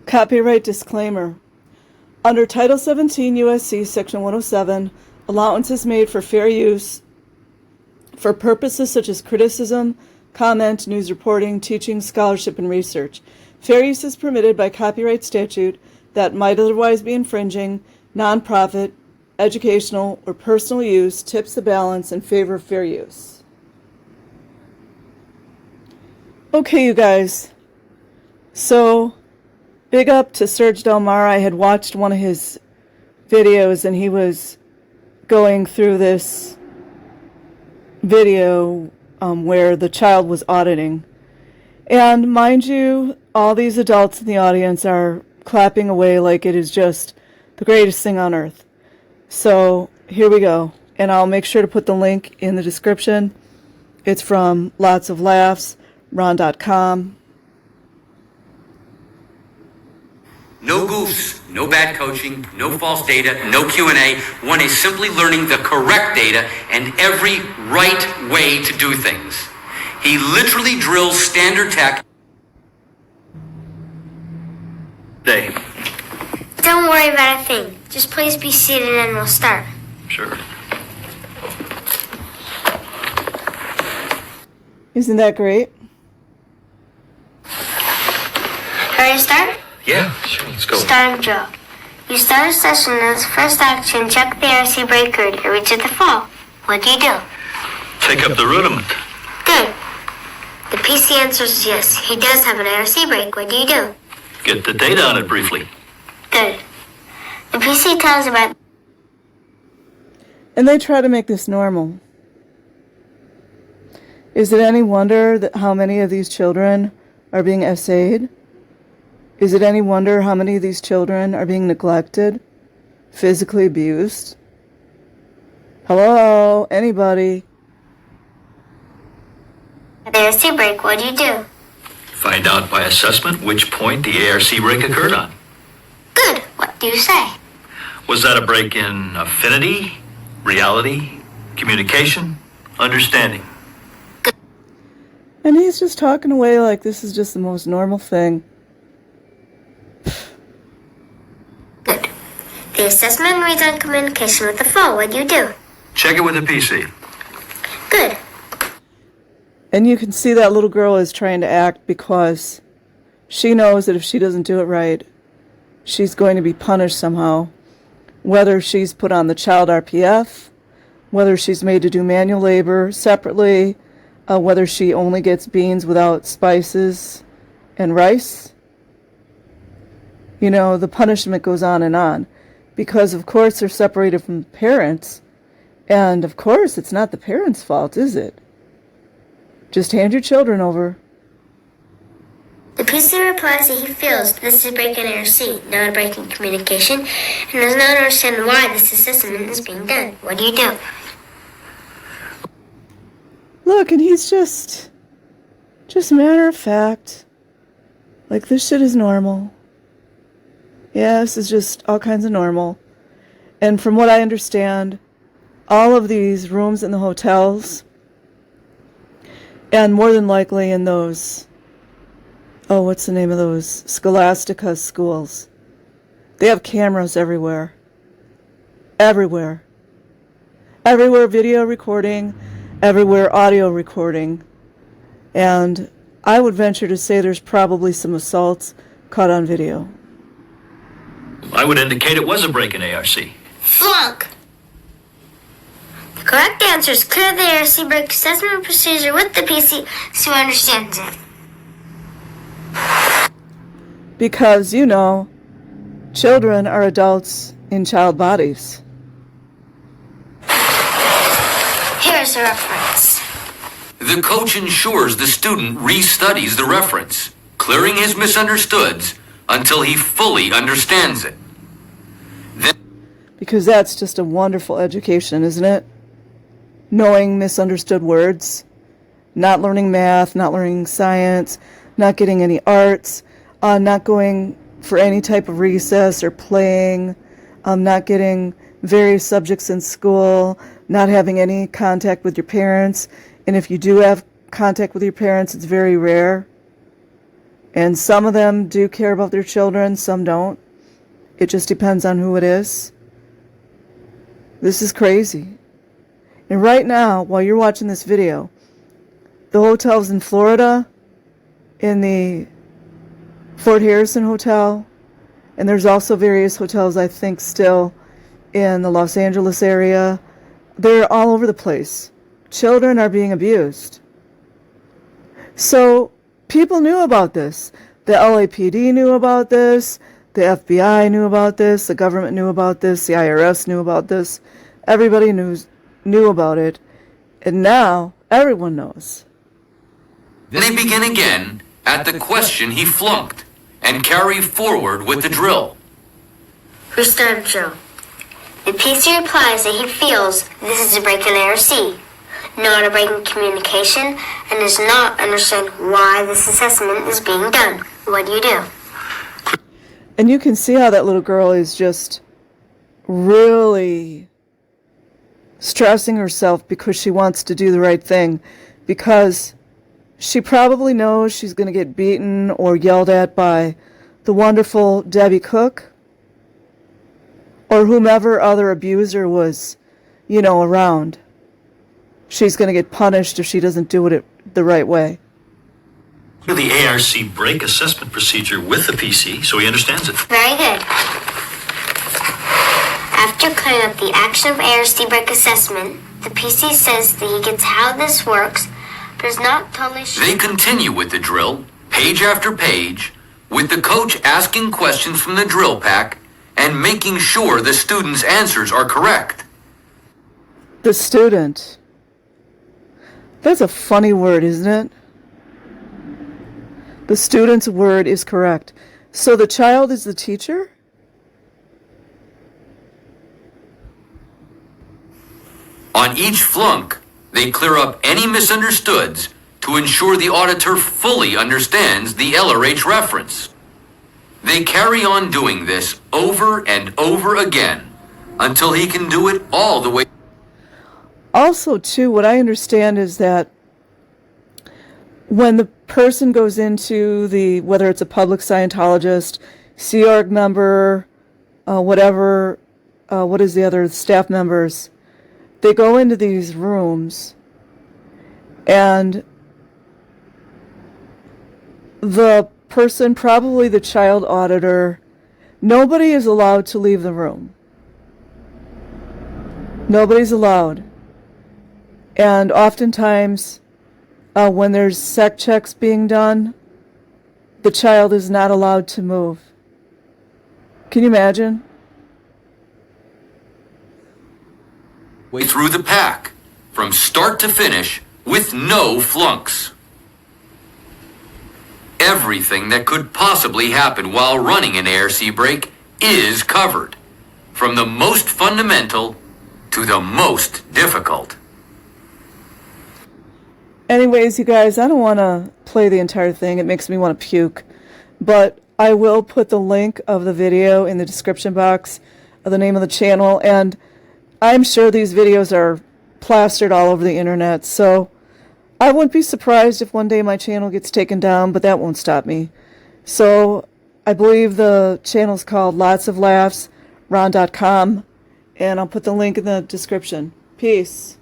Copyright disclaimer. Under Title 17 U.S.C. Section 107, allowance is made for fair use for purposes such as criticism, comment, news reporting, teaching, scholarship, and research. Fair use is permitted by copyright statute that might otherwise be infringing. Nonprofit, educational, or personal use tips the balance in favor of fair use. Okay, you guys. So, big up to Serge Delmar. I had watched one of his videos and he was going through this video where the child was auditing. And mind you, all these adults in the audience are clapping away like it is just the greatest thing on earth. So here we go. And I'll make sure to put the link in the description. It's from Lots of Laughs, ron.com. No goofs, no bad coaching, no false data, no Q&A. One is simply learning the correct data and every right way to do things. He literally drills standard tech. Day. Don't worry about a thing. Just please be seated and we'll start. Sure. Isn't that great? Ready to start? Yeah, sure, let's go. Starting drill. You start a session and as first action, check the RC brake code and reach at the fall. What do you do? Take up the rudiment. Good. The PC answers yes. He does have an RC brake. What do you do? Get the data on it briefly. Good. The PC tells about... And they try to make this normal. Is it any wonder that how many of these children are being essayed? Is it any wonder how many of these children are being neglected, physically abused? Hello, anybody? The ARC brake, what do you do? Find out by assessment which point the ARC break occurred on. Good. What do you say? Was that a break in affinity, reality, communication, understanding? And he's just talking away like this is just the most normal thing. Good. The assessment reads on communication with the fall. What do you do? Check it with the PC. Good. And you can see that little girl is trying to act because she knows that if she doesn't do it right, she's going to be punished somehow. Whether she's put on the child RPF, whether she's made to do manual labor separately, whether she only gets beans without spices and rice. You know, the punishment goes on. Because, of course, they're separated from the parents. And, of course, it's not the parents' fault, is it? Just hand your children over. The PC replies that he feels this is breaking ARC, not a break in communication, and does not understand why this assessment is being done. What do you do? Look, and he's just matter of fact. Like, this shit is normal. Yeah, this is just all kinds of normal. And from what I understand, all of these rooms in the hotels, and more than likely in those, what's the name of those? Scholastica schools. They have cameras everywhere. Everywhere. Everywhere video recording, everywhere audio recording. And I would venture to say there's probably some assaults caught on video. I would indicate it was a break in ARC. Flunk! The correct answer is clear the ARC break assessment procedure with the PC so he understands it. Because, you know, children are adults in child bodies. Here's a reference. The coach ensures the student restudies the reference, clearing his misunderstoods until he fully understands it. Because that's just a wonderful education, isn't it? Knowing misunderstood words, not learning math, not learning science, not getting any arts, not going for any type of recess or playing, not getting various subjects in school, not having any contact with your parents. And if you do have contact with your parents, it's very rare. And some of them do care about their children, some don't. It just depends on who it is. This is crazy. And right now, while you're watching this video, the hotels in Florida, in the Fort Harrison Hotel, and there's also various hotels, I think, still in the Los Angeles area. They're all over the place. Children are being abused. So people knew about this. The LAPD knew about this. The FBI knew about this. The government knew about this. The IRS knew about this. Everybody knew about it. And now everyone knows. Then they begin again at the question he flunked and carry forward with the drill. Restart drill. The PC replies that he feels this is a break in ARC, not a break in communication, and does not understand why this assessment is being done. What do you do? And you can see how that little girl is just really stressing herself because she wants to do the right thing, because she probably knows she's going to get beaten or yelled at by the wonderful Debbie Cook or whomever other abuser was, around. She's going to get punished if she doesn't do it the right way. The ARC break assessment procedure with the PC so he understands it. Very good. After clearing up the action of ARC break assessment, the PC says that he gets how this works, but is not totally sure. They continue with the drill, page after page, with the coach asking questions from the drill pack and making sure the student's answers are correct. The student. That's a funny word, isn't it? The student's word is correct. So the child is the teacher? On each flunk, they clear up any misunderstoods to ensure the auditor fully understands the LRH reference. They carry on doing this over and over again until he can do it all the way. Also, too, what I understand is that when the person goes into whether it's a public Scientologist, Sea Org member, whatever, what is the other staff members, they go into these rooms and the person, probably the child auditor, nobody is allowed to leave the room. Nobody's allowed. And oftentimes, when there's sec checks being done, the child is not allowed to move. Can you imagine? Way through the pack, from start to finish, with no flunks. Everything that could possibly happen while running an ARC break is covered, from the most fundamental to the most difficult. Anyways, you guys, I don't want to play the entire thing. It makes me want to puke. But I will put the link of the video in the description box of the name of the channel. And I'm sure these videos are plastered all over the internet. So I wouldn't be surprised if one day my channel gets taken down, but that won't stop me. So I believe the channel's called Lots of Laughs, ron.com. And I'll put the link in the description. Peace.